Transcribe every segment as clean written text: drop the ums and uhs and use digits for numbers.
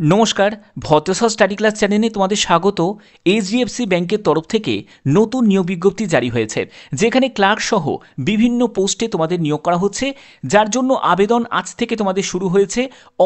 নমস্কার, ভদ্রসা study class চ্যানেলে তোমাদের স্বাগত। এইচডিএফসি ব্যাংকের তরফ থেকে নতুন নিয়োগ বিজ্ঞপ্তি জারি হয়েছে, যেখানে ক্লার্ক সহ বিভিন্ন পোস্টে তোমাদের নিয়োগ করা হচ্ছে, যার জন্য আবেদন আজ থেকে তোমাদের শুরু হয়েছে।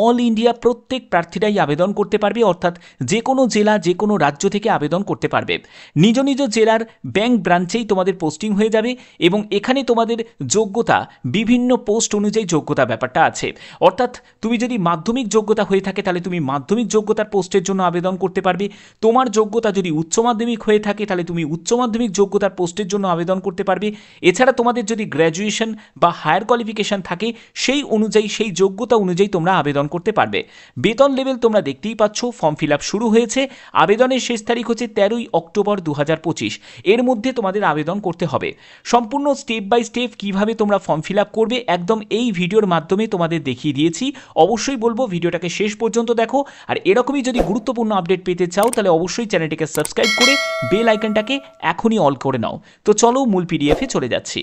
অল ইন্ডিয়া প্রত্যেক প্রার্থীরাই আবেদন করতে পারবে, অর্থাৎ যে কোনো জেলা যে কোনো রাজ্য থেকে আবেদন করতে পারবে। নিজ নিজ জেলার ব্যাংক ব্রাঞ্চেই তোমাদের পোস্টিং হয়ে যাবে এবং এখানে তোমাদের যোগ্যতা বিভিন্ন পোস্ট অনুযায়ী যোগ্যতা ব্যাপারটা আছে। অর্থাৎ তুমি যদি মাধ্যমিক যোগ্যতা হয়ে থাকে তাহলে তুমি মাধ্যমিক যোগ্যতার পোস্টের জন্য আবেদন করতে পারবে। তোমার যোগ্যতা যদি উচ্চ মাধ্যমিক হয়ে থাকে তাহলে তুমি উচ্চ মাধ্যমিক যোগ্যতার পোস্টের জন্য আবেদন করতে পারবে। এছাড়া তোমাদের যদি গ্র্যাজুয়েশন বা হায়ার কোয়ালিফিকেশন থাকে সেই অনুযায়ী সেই যোগ্যতা অনুযায়ী তোমরা আবেদন করতে পারবে। বেতন লেভেল তোমরা দেখতেই পাচ্ছ। ফর্ম ফিল আপ শুরু হয়েছে। আবেদনের শেষ তারিখ হচ্ছে 13ই অক্টোবর 2025। এর মধ্যে তোমাদের আবেদন করতে হবে। সম্পূর্ণ স্টেপ বাই স্টেপ কিভাবে তোমরা ফর্ম ফিল আপ করবে একদম এই ভিডিওর মাধ্যমে তোমাদের দেখিয়ে দিয়েছি। অবশ্যই বলবো ভিডিওটাকে শেষ পর্যন্ত দেখো। আর এরকমই যদি গুরুত্বপূর্ণ আপডেট পেতে চাও তাহলে অবশ্যই চ্যানেলটিকে সাবস্ক্রাইব করে বেল আইকনটাকে এখনই অল করে নাও। তো চলো মূল পিডিএফে চলে যাচ্ছি।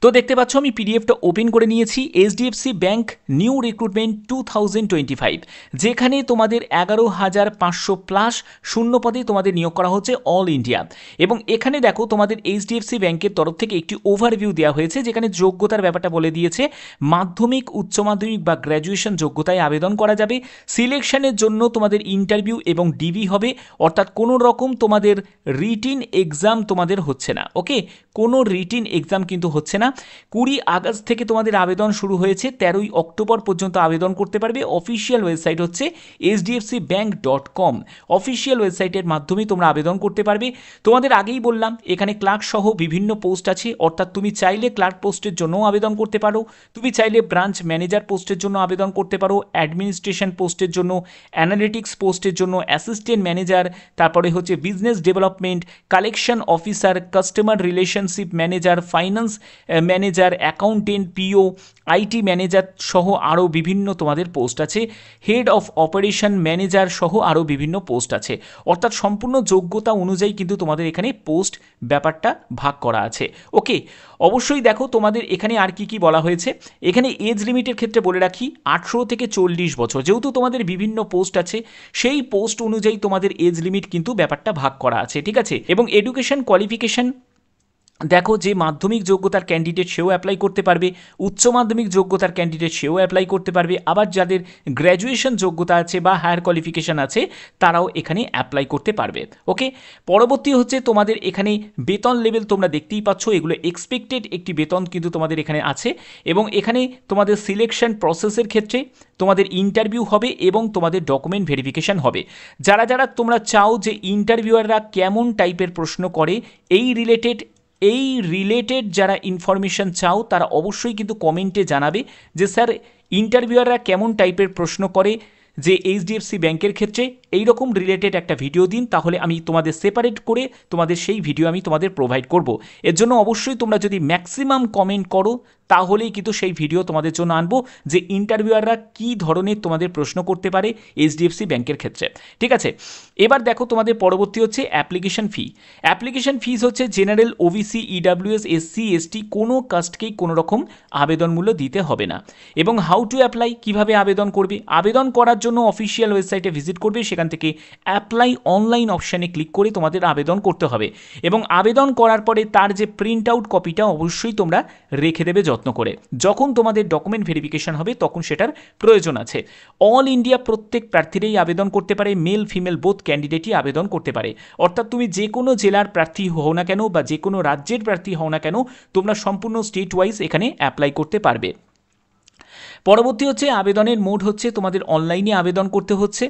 তো দেখতে পাচ্ছ আমি পিডিএফটা ওপেন করে নিয়েছি। এইচডিএফসি ব্যাংক নিউ রিক্রুটমেন্ট 2025, যেখানে তোমাদের 11,500+ শূন্য পদে তোমাদের নিয়োগ করা হচ্ছে অল ইন্ডিয়া। এবং এখানে দেখো তোমাদের এইচডিএফসি ব্যাংকের তরফ থেকে একটি ওভারভিউ দেওয়া হয়েছে, যেখানে যোগ্যতার ব্যাপারটা বলে দিয়েছে। মাধ্যমিক, উচ্চ মাধ্যমিক বা গ্র্যাজুয়েশন যোগ্যতায় আবেদন করা যাবে। সিলেকশনের জন্য তোমাদের ইন্টারভিউ এবং ডিভি হবে, অর্থাৎ কোনো রকম তোমাদের রিটিন এক্সাম তোমাদের হচ্ছে না। ওকে, কোনো রিটিন এক্সাম কিন্তু হচ্ছে না। 20 আগস্ট থেকে তোমাদের আবেদন শুরু হয়েছে। 13ই অক্টোবর পর্যন্ত আবেদন করতে পারবে। অফিসিয়াল ওয়েবসাইট হচ্ছে hdfcbank.com। অফিসিয়াল ওয়েবসাইটের মাধ্যমে তোমরা আবেদন করতে পারবে। তোমাদের আগেই বললাম এখানে ক্লার্ক সহ বিভিন্ন পোস্ট আছে, অর্থাৎ তুমি চাইলে ক্লার্ক পোস্টের জন্যও আবেদন করতে পারো, তুমি চাইলে ব্রাঞ্চ ম্যানেজার পোস্টের জন্য আবেদন করতে পারো, অ্যাডমিনিস্ট্রেশন পোস্টের জন্য, অ্যানালিটিক্স পোস্টের জন্য, অ্যাসিস্ট্যান্ট ম্যানেজার, তারপরে হচ্ছে business development, collection officer, customer relationship manager, finance manager, accountant, PO, IT manager সহ আরও বিভিন্ন তোমাদের পোস্ট আছে। হেড অফ অপারেশন ম্যানেজার সহ আরও বিভিন্ন পোস্ট আছে। অর্থাৎ সম্পূর্ণ যোগ্যতা অনুযায়ী কিন্তু তোমাদের এখানে পোস্ট ব্যাপারটা ভাগ করা আছে। ওকে, অবশ্যই দেখো তোমাদের এখানে আর কি কি বলা হয়েছে। এখানে এজ লিমিটের ক্ষেত্রে বলে রাখি 18 থেকে 40 বছর। যেহেতু তোমাদের বিভিন্ন পোস্ট আছে সেই পোস্ট অনুযায়ী তোমাদের এজ লিমিট কিন্তু ব্যাপারটা ভাগ করা আছে, ঠিক আছে। এবং এডুকেশন কোয়ালিফিকেশন দেখো, যে মাধ্যমিক যোগ্যতার ক্যান্ডিডেট সেও অ্যাপ্লাই করতে পারবে, উচ্চ মাধ্যমিক যোগ্যতার ক্যান্ডিডেট সেও অ্যাপ্লাই করতে পারবে, আবার যাদের গ্র্যাজুয়েশন যোগ্যতা আছে বা হায়ার কোয়ালিফিকেশান আছে তারাও এখানে অ্যাপ্লাই করতে পারবে। ওকে, পরবর্তী হচ্ছে তোমাদের এখানে বেতন লেভেল তোমরা দেখতেই পাচ্ছ। এগুলো এক্সপেক্টেড একটি বেতন কিন্তু তোমাদের এখানে আছে। এবং এখানে তোমাদের সিলেকশন প্রসেসের ক্ষেত্রে তোমাদের ইন্টারভিউ হবে এবং তোমাদের ডকুমেন্ট ভেরিফিকেশান হবে। যারা যারা তোমরা চাও যে ইন্টারভিউয়াররা কেমন টাইপের প্রশ্ন করে এই রিলেটেড যারা ইনফরমেশান চাও তারা অবশ্যই কিন্তু কমেন্টে জানাবে যে স্যার ইন্টারভিউয়াররা কেমন টাইপের প্রশ্ন করে যে এইচডিএফসি ব্যাংকের ক্ষেত্রে এইরকম রিলেটেড একটা ভিডিও দিন, তাহলে আমি তোমাদের সেপারেট করে তোমাদের সেই ভিডিও আমি তোমাদের প্রোভাইড করব। এর জন্য অবশ্যই তোমরা যদি ম্যাক্সিমাম কমেন্ট করো তাহলেই কিন্তু সেই ভিডিও তোমাদের জন্য আনবো যে ইন্টারভিউয়াররা কী ধরনের তোমাদের প্রশ্ন করতে পারে এইচডিএফসি ব্যাংকের ক্ষেত্রে, ঠিক আছে। এবার দেখো তোমাদের পরবর্তী হচ্ছে অ্যাপ্লিকেশন ফি। অ্যাপ্লিকেশন ফিস হচ্ছে general, OBC, EWS, SC, ST কোনো কাস্টকেই কোনো রকম আবেদন মূল্য দিতে হবে না। এবং হাউ টু অ্যাপ্লাই, কীভাবে আবেদন করবে। আবেদন করার জন্য অফিসিয়াল ওয়েবসাইটে ভিজিট করবে, সেখান থেকে অ্যাপ্লাই অনলাইন অপশানে ক্লিক করে তোমাদের আবেদন করতে হবে। এবং আবেদন করার পরে তার যে প্রিন্ট আউট কপিটা অবশ্যই তোমরা রেখে দেবে যত্ন করে। যখন তোমাদের ডকুমেন্ট ভেরিফিকেশন হবে তখন সেটার প্রয়োজন আছে। অল ইন্ডিয়া প্রত্যেক প্রার্থীরাই আবেদন করতে পারে, মেল ফিমেল বোথ ক্যান্ডিডেটই আবেদন করতে পারে। অর্থাৎ তুমি যে কোনো জেলার প্রার্থী হও না কেন বা যে কোনো রাজ্যের প্রার্থী হও না কেন তোমরা সম্পূর্ণ স্টেট ওয়াইজ এখানে অ্যাপ্লাই করতে পারবে। পরবর্তী হচ্ছে আবেদনের মোড হচ্ছে তোমাদের অনলাইনে আবেদন করতে হচ্ছে।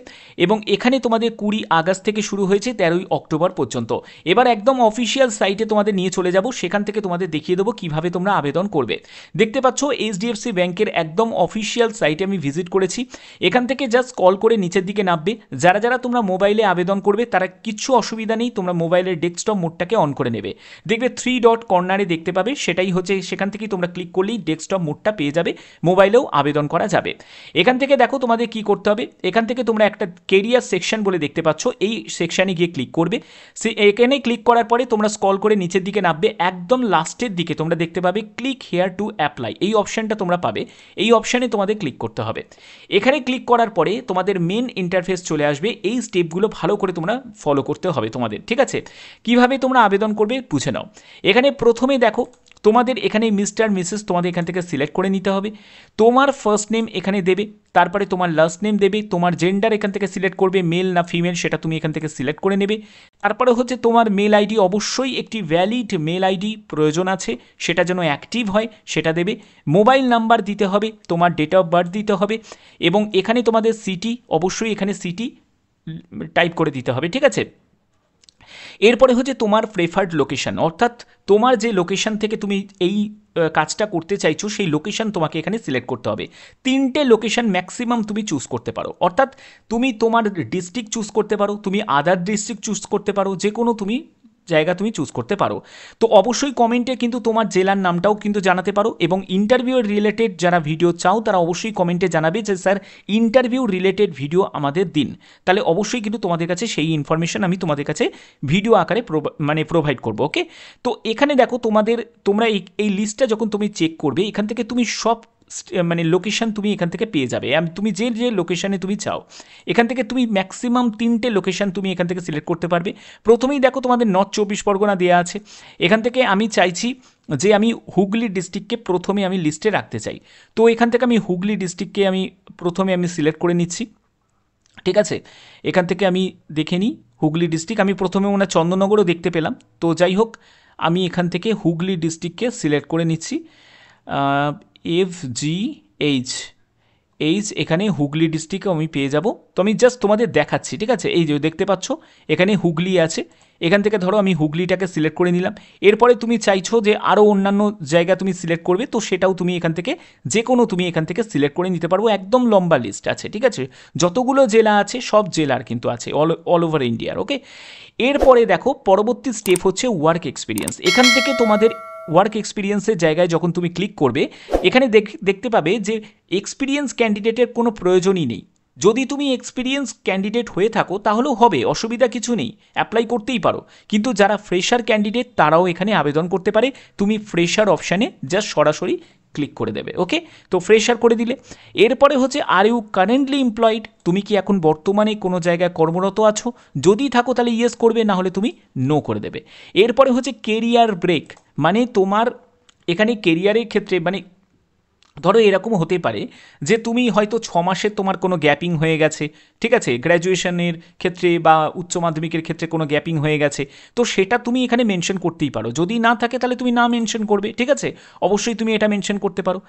এবং এখানে তোমাদের 20 আগস্ট থেকে শুরু হয়েছে 13ই অক্টোবর পর্যন্ত। এবার একদম অফিসিয়াল সাইটে তোমাদের নিয়ে চলে যাব, সেখান থেকে তোমাদের দেখিয়ে দেবো কীভাবে তোমরা আবেদন করবে। দেখতে পাচ্ছ এইচডিএফসি ব্যাংকের একদম অফিসিয়াল সাইটে আমি ভিজিট করেছি। এখান থেকে জাস্ট কল করে নিচের দিকে নামবে। যারা যারা তোমরা মোবাইলে আবেদন করবে তারা কিচ্ছু অসুবিধা নেই, তোমরা মোবাইলের ডেস্কটপ মোডটাকে অন করে নেবে। দেখবে 3 ডট কর্নারে দেখতে পাবে, সেটাই হচ্ছে, সেখান থেকেই তোমরা ক্লিক করলেই ডেস্কটপ মোডটা পেয়ে যাবে, মোবাইলেও আবেদন করা যাবে। এখান থেকে দেখো তোমাদের কি করতে হবে, এখান থেকে তোমরা একটা কেরিয়ার সেকশন বলে দেখতে পাচ্ছ, এই সেকশানে গিয়ে ক্লিক করবে। এখানে ক্লিক করার পরে তোমরা স্ক্রল করে নিচের দিকে নামবে, একদম লাস্টের দিকে তোমরা দেখতে পাবে ক্লিক হেয়ার টু অ্যাপ্লাই, এই অপশানটা তোমরা পাবে। এই অপশানে তোমাদের ক্লিক করতে হবে। এখানে ক্লিক করার পরে তোমাদের মেন ইন্টারফেস চলে আসবে, এই স্টেপগুলো ভালো করে তোমরা ফলো করতে হবে তোমাদের, ঠিক আছে। কিভাবে তোমরা আবেদন করবে বুঝে নাও। এখানে প্রথমে দেখো তোমাদের এখানে মিস্টার মিসেস তোমাদের এখান থেকে সিলেক্ট করে নিতে হবে। তোমার ফার্স্ট নেম এখানে দেবে, তারপরে তোমার লাস্ট নেম দেবে, তোমার জেন্ডার এখান থেকে সিলেক্ট করবে, মেল না ফিমেল সেটা তুমি এখান থেকে সিলেক্ট করে নেবে। তারপরে হচ্ছে তোমার মেল আইডি, অবশ্যই একটি ভ্যালিড মেল আইডি প্রয়োজন আছে, সেটা যেন অ্যাক্টিভ হয় সেটা দেবে। মোবাইল নাম্বার দিতে হবে, তোমার ডেট অফ বার্থ দিতে হবে, এবং এখানে তোমাদের সিটি, অবশ্যই এখানে সিটি টাইপ করে দিতে হবে, ঠিক আছে। এরপরে হচ্ছে তোমার প্রেফার্ড লোকেশন, অর্থাৎ তোমার যে লোকেশন থেকে তুমি এই কাজটা করতে চাইছো সেই লোকেশন তোমাকে এখানে সিলেক্ট করতে হবে। 3টে লোকেশন ম্যাক্সিমাম তুমি চুজ করতে পারো, অর্থাৎ তুমি তোমার ডিস্ট্রিক্ট চুজ করতে পারো, তুমি আদার ডিস্ট্রিক্ট চুজ করতে পারো, যে কোনো তুমি জায়গা তুমি চুজ করতে পারো। তো অবশ্যই কমেন্টে কিন্তু তোমার জেলার নামটাও কিন্তু জানাতে পারো, এবং ইন্টারভিউ রিলেটেড যারা ভিডিও চাও তারা অবশ্যই কমেন্টে জানাবে যে স্যার ইন্টারভিউ রিলেটেড ভিডিও আমাদের দিন, তাহলে অবশ্যই কিন্তু তোমাদের কাছে সেই ইনফরমেশন আমি তোমাদের কাছে ভিডিও আকারে প্রোভাইড করবো। ওকে, তো এখানে দেখো তোমরা এই লিস্টটা যখন তুমি চেক করবে, এখান থেকে তুমি সব লোকেশন তুমি এখান থেকে পেয়ে যাবে। তুমি যে যে লোকেশানে তুমি চাও এখান থেকে তুমি ম্যাক্সিমাম 3টে লোকেশান তুমি এখান থেকে সিলেক্ট করতে পারবে। প্রথমেই দেখো তোমাদের নর্থ 24 পরগনা দেওয়া আছে, এখান থেকে আমি চাইছি যে আমি হুগলি ডিস্ট্রিক্টকে প্রথমে আমি লিস্টে রাখতে চাই, তো এখান থেকে আমি হুগলি ডিস্ট্রিক্টকে আমি প্রথমে আমি সিলেক্ট করে নিচ্ছি, ঠিক আছে। এখান থেকে আমি দেখে নিই হুগলি ডিস্ট্রিক্ট, আমি প্রথমে ওনার চন্দননগরও দেখতে পেলাম, তো যাই হোক আমি এখান থেকে হুগলি ডিস্ট্রিক্টকে সিলেক্ট করে নিচ্ছি। FGH এখানে হুগলি ডিস্ট্রিক্টে আমি পেয়ে যাব। তো আমি জাস্ট তোমাদের দেখাচ্ছি, ঠিক আছে। এই যে দেখতে পাচ্ছ এখানে হুগলি আছে, এখান থেকে ধরো আমি হুগলিটাকে সিলেক্ট করে নিলাম। এরপরে তুমি চাইছো যে আরও অন্যান্য জায়গা তুমি সিলেক্ট করবে, তো সেটাও তুমি এখান থেকে যে কোনো তুমি এখান থেকে সিলেক্ট করে নিতে পারবো। একদম লম্বা লিস্ট আছে, ঠিক আছে, যতগুলো জেলা আছে সব জেলার কিন্তু আছে অল ওভার ইন্ডিয়ার। ওকে, এরপরে দেখো পরবর্তী স্টেপ হচ্ছে ওয়ার্ক এক্সপিরিয়েন্স। এখান থেকে তোমাদের ওয়ার্ক এক্সপিরিয়েন্সের জায়গায় যখন তুমি ক্লিক করবে, এখানে দেখতে পাবে যে এক্সপিরিয়েন্স ক্যান্ডিডেটের কোনো প্রয়োজনই নেই। যদি তুমি এক্সপিরিয়েন্স ক্যান্ডিডেট হয়ে থাকো তাহলেও হবে, অসুবিধা কিছু নেই, অ্যাপ্লাই করতেই পারো। কিন্তু যারা ফ্রেশার ক্যান্ডিডেট তারাও এখানে আবেদন করতে পারে। তুমি ফ্রেশার অপশানে জাস্ট সরাসরি ক্লিক করে দেবে। ওকে, তো ফ্রেশার করে দিলে এরপরে হচ্ছে আর ইউ কারেন্টলি এমপ্লয়েড, তুমি কি এখন বর্তমানে কোনো জায়গায় কর্মরত আছো? যদি থাকো তাহলে ইয়েস করবে, না হলে তুমি নো করে দেবে। এরপরে হচ্ছে কেরিয়ার ব্রেক, মানে তোমার এখানে কেরিয়ারের ক্ষেত্রে ধরো এরকম হতে পারে যে তুমি হয়তো 6 মাসের তোমার কোনো গ্যাপিং হয়ে গেছে, ঠিক আছে, গ্র্যাজুয়েশনের ক্ষেত্রে বা উচ্চ মাধ্যমিকের ক্ষেত্রে কোনো গ্যাপিং হয়ে গেছে, তো সেটা তুমি এখানে মেনশন করতেই পারো। যদি না থাকে তাহলে তুমি না মেনশন করবে, ঠিক আছে, অবশ্যই তুমি এটা মেনশন করতে পারো।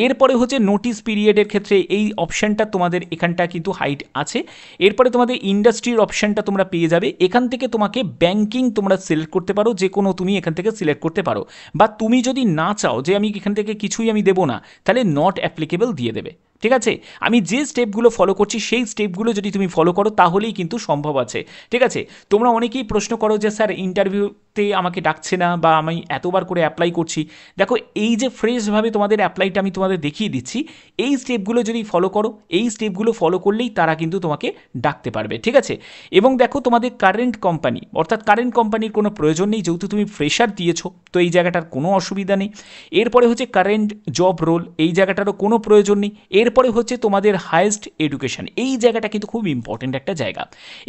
এরপরে হচ্ছে নোটিস পিরিয়ডের ক্ষেত্রে এই অপশানটা তোমাদের এখানটা কিন্তু হাইড আছে। এরপরে তোমাদের ইন্ডাস্ট্রির অপশানটা তোমরা পেয়ে যাবে, এখান থেকে তোমাকে ব্যাংকিং তোমরা সিলেক্ট করতে পারো, যে কোনো তুমি এখান থেকে সিলেক্ট করতে পারো। বা তুমি যদি না চাও যে আমি এখান থেকে কিছুই আমি দেবো না, তাহলে নট অ্যাপ্লিকেবল দিয়ে দেবে, ঠিক আছে। আমি যে স্টেপগুলো ফলো করছি সেই স্টেপগুলো যদি তুমি ফলো করো তাহলেই কিন্তু সম্ভব আছে, ঠিক আছে। তোমরা অনেকেই প্রশ্ন করো যে স্যার ইন্টারভিউতে আমাকে ডাকছে না, বা আমি এতবার করে অ্যাপ্লাই করছি। দেখো এই যে ফ্রেশভাবে তোমাদের অ্যাপ্লাইটা আমি তোমাদের দেখিয়ে দিচ্ছি, এই স্টেপগুলো যদি ফলো করো, এই স্টেপগুলো ফলো করলেই তারা কিন্তু তোমাকে ডাকতে পারবে, ঠিক আছে। এবং দেখো তোমাদের কারেন্ট কোম্পানি, অর্থাৎ কারেন্ট কোম্পানির কোনো প্রয়োজন নেই, যেহেতু তুমি ফ্রেশার দিয়েছো তো এই জায়গাটার কোনো অসুবিধা নেই। এরপরে হচ্ছে কারেন্ট জব রোল, এই জায়গাটারও কোনো প্রয়োজন নেই। এরপরে হচ্ছে তোমাদের হায়েস্ট এডুকেশন, এই জায়গাটা কিন্তু খুব ইম্পর্টেন্ট একটা জায়গা।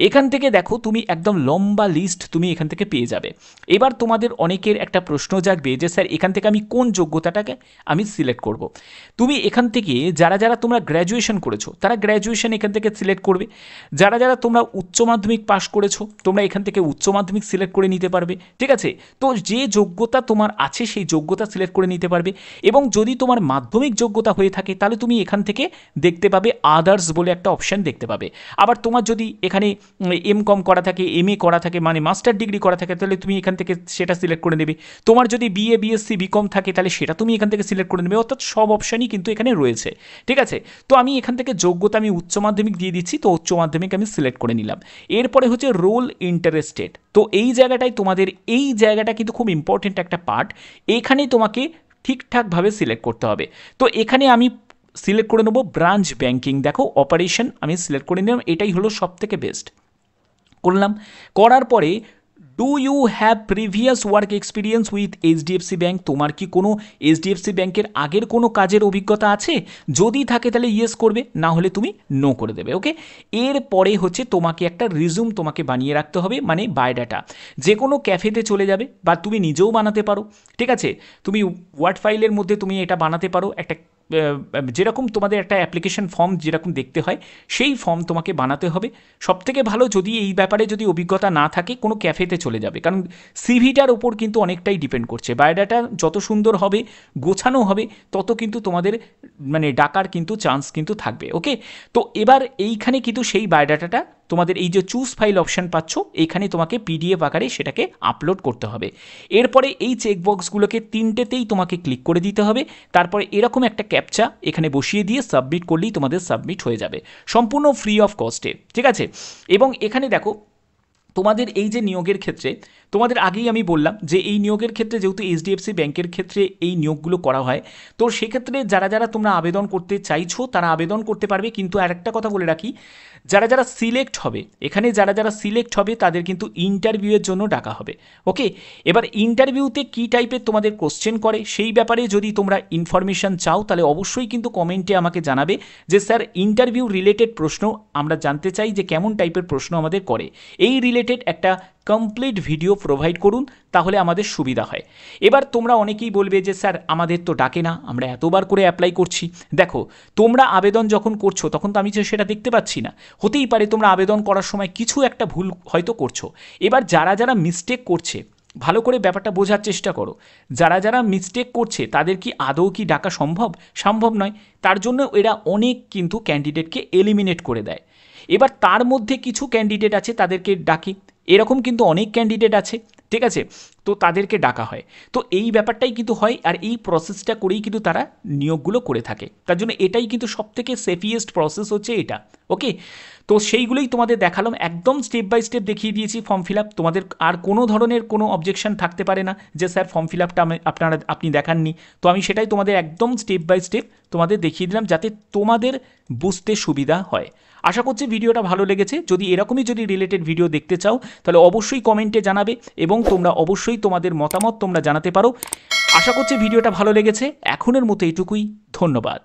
এখান থেকে দেখো তুমি একদম লম্বা লিস্ট তুমি এখান থেকে পেয়ে যাবে। এবার তোমাদের অনেকের একটা প্রশ্ন জাগবে যে স্যার এখান থেকে আমি কোন যোগ্যতাটাকে আমি সিলেক্ট করব। তুমি এখান থেকে যারা যারা তোমরা গ্র্যাজুয়েশন করেছো তারা গ্র্যাজুয়েশন এখান থেকে সিলেক্ট করবে, যারা যারা তোমরা উচ্চ মাধ্যমিক পাশ করেছো তোমরা এখান থেকে উচ্চ মাধ্যমিক সিলেক্ট করে নিতে পারবে, ঠিক আছে। তো যে যোগ্যতা তোমার আছে সেই যোগ্যতা সিলেক্ট করে নিতে পারবে। এবং যদি তোমার মাধ্যমিক যোগ্যতা হয়ে থাকে তাহলে তুমি এখান থেকে দেখতে পাবে আদার্স বলে একটা অপশান দেখতে পাবে। আবার তোমার যদি এখানে এমকম করা থাকে, এমএ করা থাকে, মানে মাস্টার ডিগ্রি করা থাকে, তাহলে তুমি এখান থেকে সেটা সিলেক্ট করে নেবে। তোমার যদি বিএ বিএসসি বিকম থাকে তাহলে সেটা তুমি এখান থেকে সিলেক্ট করে নেবে। অর্থাৎ সব অপশানই কিন্তু এখানে রয়েছে, ঠিক আছে। তো আমি এখান থেকে যোগ্যতা আমি উচ্চ মাধ্যমিক দিয়ে দিচ্ছি, তো উচ্চ মাধ্যমিক আমি সিলেক্ট করে নিলাম। এরপরে হচ্ছে রোল ইন্টারেস্টেড, তো এই জায়গাটায় তোমাদের এই জায়গাটা কিন্তু খুব ইম্পর্টেন্ট একটা পার্ট, এখানে তোমাকে ঠিকঠাকভাবে সিলেক্ট করতে হবে। তো এখানে আমি সিলেক্ট করে নেবো ব্রাঞ্চ ব্যাংকিং। দেখো অপারেশন আমি সিলেক্ট করে নিলাম, এটাই হলো সব থেকে বেস্ট। করলাম, করার পরে do you have previous work experience with HDFC bank, তোমার কি কোনো এইচডিএফসি ব্যাঙ্কের আগের কোনো কাজের অভিজ্ঞতা আছে? যদি থাকে তাহলে ইয়েস করবে, না হলে তুমি নো করে দেবে। ওকে, এরপরে হচ্ছে তোমাকে একটা রিজুম তোমাকে বানিয়ে রাখতে হবে, মানে বায়োডাটা। যে কোনো ক্যাফেতে চলে যাবে বা তুমি নিজেও বানাতে পারো, ঠিক আছে? তুমি ওয়ার্ড ফাইলের মধ্যে তুমি এটা বানাতে পারো, একটা যেরকম তোমাদের একটা অ্যাপ্লিকেশন ফর্ম যেরকম দেখতে হয় সেই ফর্ম তোমাকে বানাতে হবে। সবথেকে ভালো যদি এই ব্যাপারে যদি অভিজ্ঞতা না থাকে কোনো ক্যাফেতে চলে যাবে, কারণ সিভিটার ওপর কিন্তু অনেকটাই ডিপেন্ড করছে। বায়োডাটা যত সুন্দর হবে, গোছানো হবে, তত কিন্তু তোমাদের মানে ডাকার কিন্তু চান্স কিন্তু থাকবে। ওকে, তো এবার এইখানে কিন্তু সেই বায়োডাটাটা তোমাদের এই যে চুজ ফাইল অপশান পাচ্ছ, এইখানে তোমাকে পিডিএফ আকারে সেটাকে আপলোড করতে হবে। এরপরে এই চেকবক্সগুলোকে তিনটেতেই তোমাকে ক্লিক করে দিতে হবে। তারপরে এরকম একটা ক্যাপচা এখানে বসিয়ে দিয়ে সাবমিট করলেই তোমাদের সাবমিট হয়ে যাবে, সম্পূর্ণ ফ্রি অফ কস্টে, ঠিক আছে? এবং এখানে দেখো তোমাদের এই যে নিয়োগের ক্ষেত্রে তোমাদের আগেই আমি বললাম যে এই নিয়োগের ক্ষেত্রে যেহেতু এইচডিএফসি ব্যাংকের ক্ষেত্রে এই নিয়োগগুলো করা হয়, তো সেক্ষেত্রে যারা যারা তোমরা আবেদন করতে চাইছো তারা আবেদন করতে পারবে। কিন্তু আরেকটা কথা বলে রাখি, যারা যারা সিলেক্ট হবে, এখানে যারা যারা সিলেক্ট হবে তাদের কিন্তু ইন্টারভিউয়ের জন্য ডাকা হবে। ওকে, এবার ইন্টারভিউতে কী টাইপের তোমাদের কোশ্চেন করে সেই ব্যাপারে যদি তোমরা ইনফরমেশান চাও তাহলে অবশ্যই কিন্তু কমেন্টে আমাকে জানাবে যে স্যার ইন্টারভিউ রিলেটেড প্রশ্ন আমরা জানতে চাই, যে কেমন টাইপের প্রশ্ন আমাদের করে, এই রিলেটেড একটা কমপ্লিট ভিডিও প্রোভাইড করুন, তাহলে আমাদের সুবিধা হয়। এবার তোমরা অনেকেই বলবে যে স্যার আমাদের তো ডাকে না, আমরা এতবার করে অ্যাপ্লাই করছি। দেখো তোমরা আবেদন যখন করছো তখন তো আমি সেটা দেখতে পাচ্ছি না, হতেই পারে তোমরা আবেদন করার সময় কিছু একটা ভুল হয়তো করছো। এবার যারা যারা মিস্টেক করছে ভালো করে ব্যাপারটা বোঝার চেষ্টা করো, যারা যারা মিস্টেক করছে তাদের কি আদৌ কি ডাকা সম্ভব? সম্ভব নয়। তার জন্য এরা অনেক কিন্তু ক্যান্ডিডেটকে এলিমিনেট করে দেয়। এবার তার মধ্যে কিছু ক্যান্ডিডেট আছে তাদেরকে ডাকে, এরকম কিন্তু অনেক ক্যান্ডিডেট আছে, ঠিক আছে? তো তাদেরকে ডাকা হয়। তো এই ব্যাপারটাই কিন্তু হয়, আর এই প্রসেসটা করেই কিন্তু তারা নিয়োগগুলো করে থাকে। তার জন্য এটাই কিন্তু সবথেকে সেফিয়েস্ট প্রসেস হচ্ছে এটা। ওকে, তো সেইগুলোই তোমাদের দেখালাম, একদম স্টেপ বাই স্টেপ দেখিয়ে দিয়েছি ফর্ম ফিল আপ। তোমাদের আর কোনো ধরনের কোনো অবজেকশন থাকতে পারে না যে স্যার ফর্ম ফিল আপটা আপনি দেখাননি। তো আমি সেটাই তোমাদের একদম স্টেপ বাই স্টেপ তোমাদের দেখিয়ে দিলাম যাতে তোমাদের বুঝতে সুবিধা হয়। আশা করছি ভিডিওটা ভালো লেগেছে। যদি এরকমই যদি রিলেটেড ভিডিও দেখতে চাও তাহলে অবশ্যই কমেন্টে জানাবে এবং তোমরা অবশ্যই তোমাদের মতামত তোমরা জানাতে পারো। আশা করছি ভিডিওটা ভালো লেগেছে। এখনের মতো এইটুকুই, ধন্যবাদ।